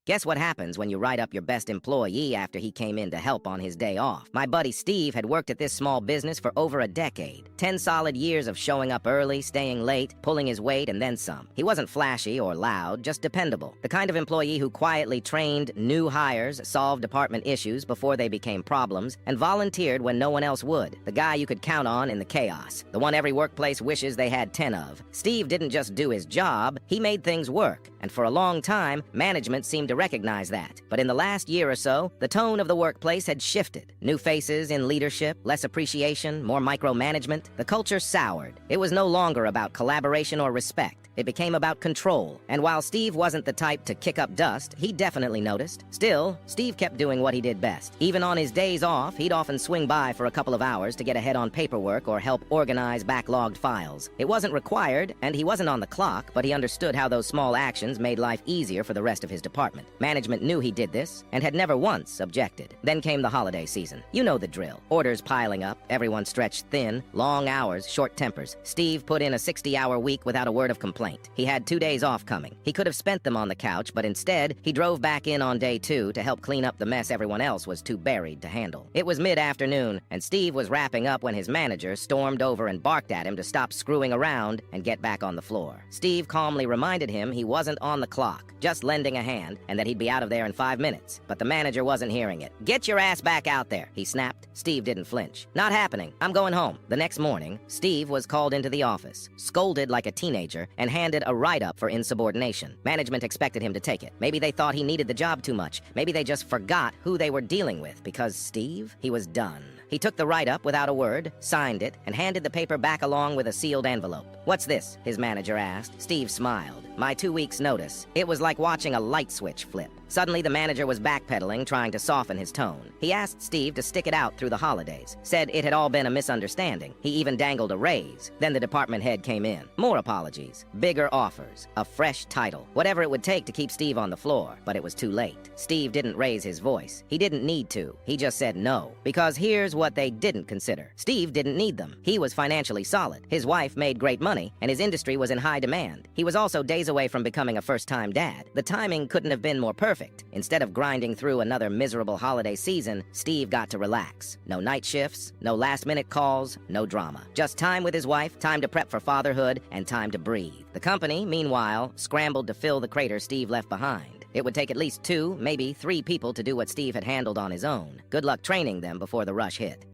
Guess what happens when you write up your best employee after he came in to help on his day off? My buddy Steve had worked at this small business for over a decade. 10 solid years of showing up early, staying late, pulling his weight, and then some. He wasn't flashy or loud, just dependable. The kind of employee who quietly trained new hires, solved department issues before they became problems, and volunteered when no one else would. The guy you could count on in the chaos. The one every workplace wishes they had 10 of. Steve didn't just do his job, he made things work. And for a long time, management seemed to recognize that. But in the last year or so, the tone of the workplace had shifted. New faces in leadership, less appreciation, more micromanagement. The culture soured. It was no longer about collaboration or respect. It became about control. And while Steve wasn't the type to kick up dust, he definitely noticed. Still, Steve kept doing what he did best. Even on his days off, he'd often swing by for a couple of hours to get ahead on paperwork or help organize backlogged files. It wasn't required, and he wasn't on the clock, but he understood how those small actions made life easier for the rest of his department. Management knew he did this, and had never once objected. Then came the holiday season. You know the drill. Orders piling up, everyone stretched thin, long hours, short tempers. Steve put in a 60-hour week without a word of complaint. He had 2 days off coming. He could have spent them on the couch, but instead, he drove back in on day 2 to help clean up the mess everyone else was too buried to handle. It was mid-afternoon, and Steve was wrapping up when his manager stormed over and barked at him to stop screwing around and get back on the floor. Steve calmly reminded him he wasn't on the clock, just lending a hand, and that he'd be out of there in 5 minutes. But the manager wasn't hearing it. "Get your ass back out there," he snapped. Steve didn't flinch. "Not happening. I'm going home." The next morning, Steve was called into the office, scolded like a teenager, and handed a write-up for insubordination. Management expected him to take it. Maybe they thought he needed the job too much. Maybe they just forgot who they were dealing with, because Steve, he was done. He took the write-up without a word, signed it, and handed the paper back along with a sealed envelope. "What's this?" his manager asked. Steve smiled. "My 2 weeks' notice." It was like watching a light switch flip. Suddenly, the manager was backpedaling, trying to soften his tone. He asked Steve to stick it out through the holidays, said it had all been a misunderstanding. He even dangled a raise. Then the department head came in. More apologies, bigger offers, a fresh title, whatever it would take to keep Steve on the floor. But it was too late. Steve didn't raise his voice. He didn't need to. He just said no. Because here's what they didn't consider. Steve didn't need them. He was financially solid. His wife made great money, and his industry was in high demand. He was also days away from becoming a first-time dad. The timing couldn't have been more perfect. Instead of grinding through another miserable holiday season, Steve got to relax. No night shifts, no last-minute calls, no drama. Just time with his wife, time to prep for fatherhood, and time to breathe. The company, meanwhile, scrambled to fill the crater Steve left behind. It would take at least 2, maybe 3 people to do what Steve had handled on his own. Good luck training them before the rush hit.